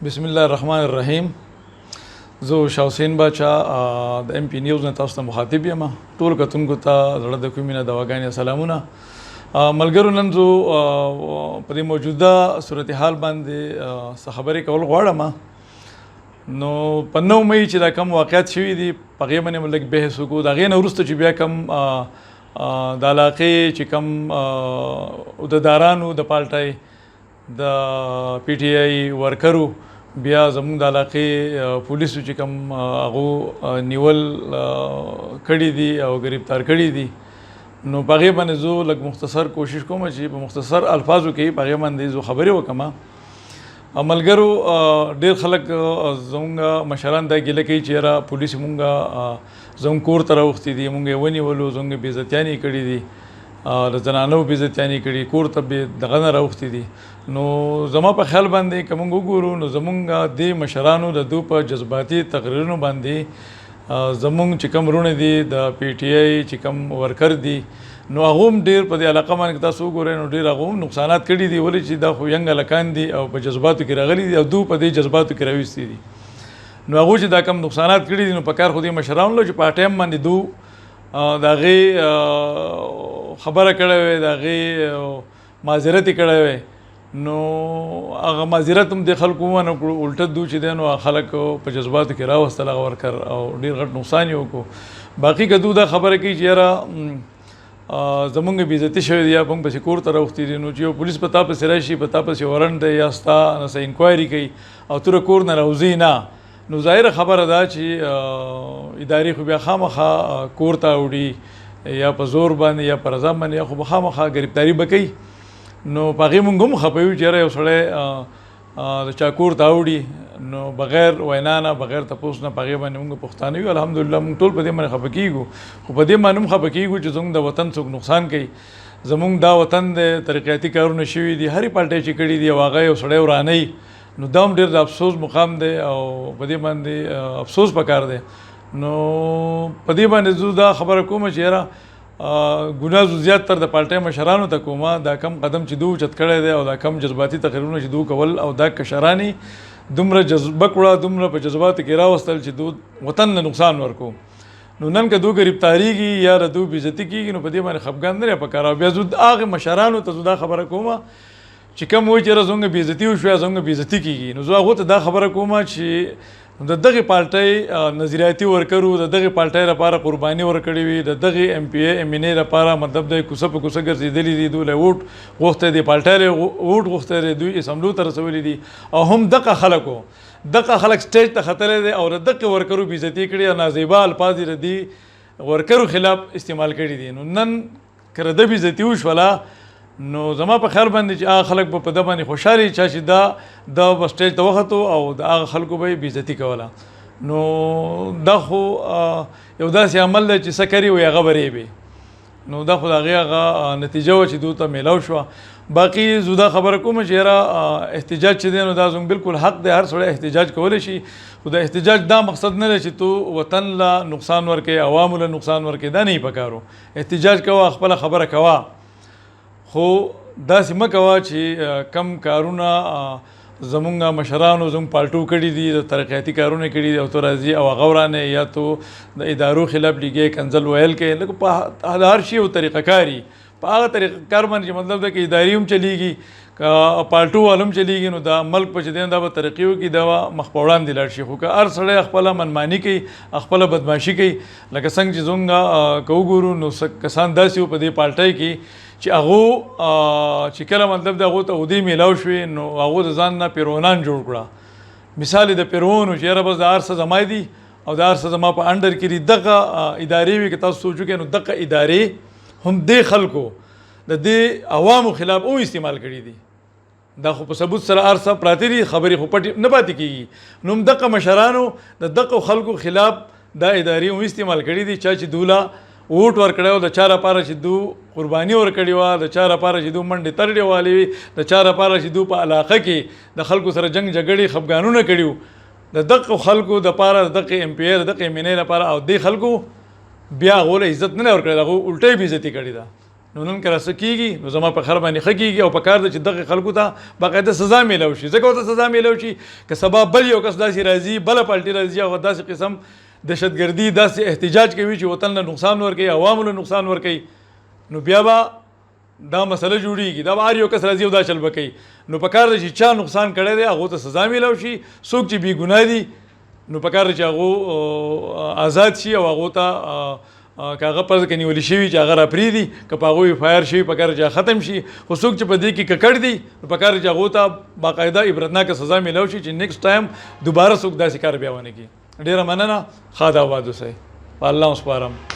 بسم الله الرحمن الرحیم. زه شاه حسین باچا د ایم پی نیوز نه تاسو ته مخاطب یم. ټول کتونکو ته زړه د کومې نه دواګانې سلامونه. ملګرو، نن زه په دې موجوده صورتحال باندې څه خبرې کول غواړم. نو په 9 مې چې دا کم واقعیت شوي دي په هغې باندې موږ لږ بحث وکړو. د هغې نه وروسته چې بیا کم د علاقې چې کم عهدهدارانو د پالټۍ د پی ټی آی ورکرو بیا زموږ د علاقې پولیسو چې کوم هغو نیول کړي دي او گرفتار کړي دي، نو په هغې باندې زه لږ مختصر کوشش کوم چې په مختصر الفاظو کې په هغې باندې زه خبرې وکړم. ملګرو، ډېر خلک زموږ مشران دا ګیله کوي چې یاره پولیس مونږ زموږ کور ته راوختي دي، مونږ یې ونیولو، زموږ بې عزتیانې کړي دي، د زنانو بې عزتیانې کړي، کور ته بې دغه نه راوختي دي. نو زما په خیال باندې که موږ وګورو نو زموږ دې مشرانو د دوی په جذباتي تقریرونو باندې زموږ چې کوم وروڼه دي د پی ټی آی چې کوم ورکر دي، نو هغه هم ډېر په دې علاقه باندې که تاسو وګورئ نو ډېر هغه هم نقصانات کړي دي، ولې چې دا خو ینګ هلکان دي او په جذباتو کې راغلي دي او دوی په دې جذباتو کې راویستي دي. نو هغوی چې دا کم نقصانات کړي دي، نو په کار خو دې مشرانو له چې په ټایم باندې دوی د هغې خبره کړې وې، د هغې معذرت یې کړی وی، نو هغه معذرت هم د خلکو ونه کړو، الټه دوی چې دی نو خلک په جذباتو کې راوستل هغه ورکر او ډېر غټ نقصان یې وکړو. باقي که دوی دا خبره کوي چې یاره زمونږ بې عزتي شوې ده یا موږ پسې کور ته راوختي دي، نو چې یو پولیس په تا پسې راشي، په تا پسې وارنټ دی یا ستا څه انکوایري کوي او ته کور نه راوځي نه، نو ظاهره خبره ده چې ادارې خو بیا خامخا کور ته وړي یا په زور باندې یا په رضا باندې یا خو به خامخا ګرفتاري به کوي. نو په هغې مونږ هم خفه یو چې یاره یو سړی د چا کور ته اوړي نو بغیر وینا نه بغیر تپوس نه په هغې باندې مونږ پښتانه یو. الحمدلله مونږ ټول په دې باندې خفه کېږو، خو په دې باندې هم خفه کېږو چې زموږ د وطن څوک نقصان کوي. زموږ دا وطن د ترقیاتي کارونه شوي دي، هرې پالټۍ چې کړي دي او هغه یو سړی ورانوي، نو دا هم ډېر د افسوس مقام دی او په دې باندې افسوس پکار دی. نو په دې باندې زه دا خبره کوم چې یاره ګناه زو زیات تر د پالټۍ مشرانو ته کومه، دا کم قدم چې دوی اوچت کړی دی او دا کم جذباتي تقریرونه چې دوی کول او دا کشران یې دومره جذبه کړه، دومره په جذباتو کې راوستل چې دوی وطن له نقصان ورکو. نو نن که دوی ګرفتاریږي یا د دوی بې عزتي کېږي، نو په دې باندې خفګان نه دی پکار. او بیا زه هغې مشرانو ته زه دا خبره کومه چې کوم وایي چې یاره زموږ بې عزتي وشوه یا زموږ بې عزتي کېږي، نو زه هغو ته دا خبره کومه چې د دغې پالټۍ نظریاتي ورکرو د دغې پالټۍ لپاره قرباني ورکړې وي، د دغې ایم پی ای ایم این ای لپاره مطلب دی کوڅه په کوڅه ګرځېدلي دي، دوی له ووټ غوښتی دی، پالټۍ له ووټ غوښتی دی، دوی اسمبلو ته رسولي دي، او هم دغه خلک سټیج ته ختلی دی او د دغې ورکرو بې عزتي کړي او نازیبا الفاظ یې د دې ورکرو خلاف استعمال کړي دي. نو نن که د ده بې عزتي وشوله، نو زما په خیال باندې چې هغه خلک به په ده باندې خوشحالي چا چې دا به سټیج ته وختو او د هغه خلکو به یې بې عزتي کوله. نو دا خو یو داسې عمل دی چې څه کري وي هغه به ریبي، نو دا خو د هغې هغه نتیجه وه چې دوی ته میلاو شوه. باقي زه دا خبره کوم چې یاره احتجاج چې دی نو دا زموږ بالکل حق دی، هر سړی احتجاج کولی شي، خو د احتجاج دا مقصد نه دی چې تو وطن له نقصان ورکوې، عوامو له نقصان ورکوې، دا نه یې پکارو. احتجاج کوه، خپله خبره کوه، خو داسې مه کوه چې کم کارونه زمونږ مشرانو زموږ پالټو کړي دي، د ترقیاتي کارونه کړي دي او ته راځي او هغه ورانې یا تو د ادارو خلاف لیږې کنځل ویل کوي. لکه په هر شي یو طریقه کاري، په هغه طریقه کار باندې چې مطلب ده که اداري هم چلیږي که پالټو والا هم چلیږي، نو دا ملک په چې دی دا به ترقي وکړي، دا به مخ په وړاندې لاړ شي. خو که هر سړی خپله منماني کوي، خپله بدماشي کوي، لکه څنګه چې زموږ که وګورو نو کسان داسې وو په دې پالټۍ کې چې هغو چې کله مطلب د هغو ته عهدې میلاو شوې، نو هغو د ځان نه پیروانان جوړ کړه. مثال یې د پیروانو چې یاره بس د هر څه زما دي او د هر څه زما په انډر کې دي. دغه ادارې وي که تاسو سوچ وکړئ نو دغه ادارې هم دې خلکو د دې عوامو خلاف هم استعمال کړي دي. دا خو په ثبوت سره هر څه پراته دي، خبرې خو پټې نه پاتې کېږي. نو هم دغه مشرانو د دغه خلکو خلاف دا ادارې هم استعمال کړي دي، چا چې دوله ووټ ورکړی و، د چا لپاره چې دوی قرباني ورکړې وه، د چا لپاره چې دوی منډې ترډې والې وي، د چا لپاره چې دوی په علاقه کې د خلکو سره جنګ جګړې خفګانونه کړي وو، د دغه خلکو دپاره د دغه ایم پی ای د دغه ایم این ای لپاره، او دې خلکو بیا هغو له عزت نه دی ورکړی، هغو الټه یې بې عزتي کړې ده. نو نن کله څه کېږي نو زما په خر باندې ښه کېږي او په کار ده چې دغه خلکو ته باقاعده سزا میلاو شي. ځکه ورته سزا میلاو شي که سبا بل یو کس داسې راځي بله پالټي راځي او داسې قسم دهشتګردي داسې احتجاج کوي چې وطن له نقصان ورکوي عوامو له نقصان ورکوي نو بیا به دا مسله جوړیږي. دا به هر یو کس راځي او دا چل به کوي. نو په کار ده چې چا نقصان کړی دی هغو ته سزا میلاو شي. څوک چې بې ګناه دي نو په کار ده چې هغو آزاد شي او هغو ته که هغه پرځ کې نیولي شوي چې هغه راپرېږدي که په هغوی فایر شوي په کار چې ختم شي. خو څوک چې په دې کې ککړ دي نو په کار چې هغو ته باقاعده عبرتناکه سزا میلاو شي چې نیکسټ ټایم دوباره څوک داسې کار بیا ونه کړي. ډېره مننه. ښاد آباد اوسئ. په الله وسپارم.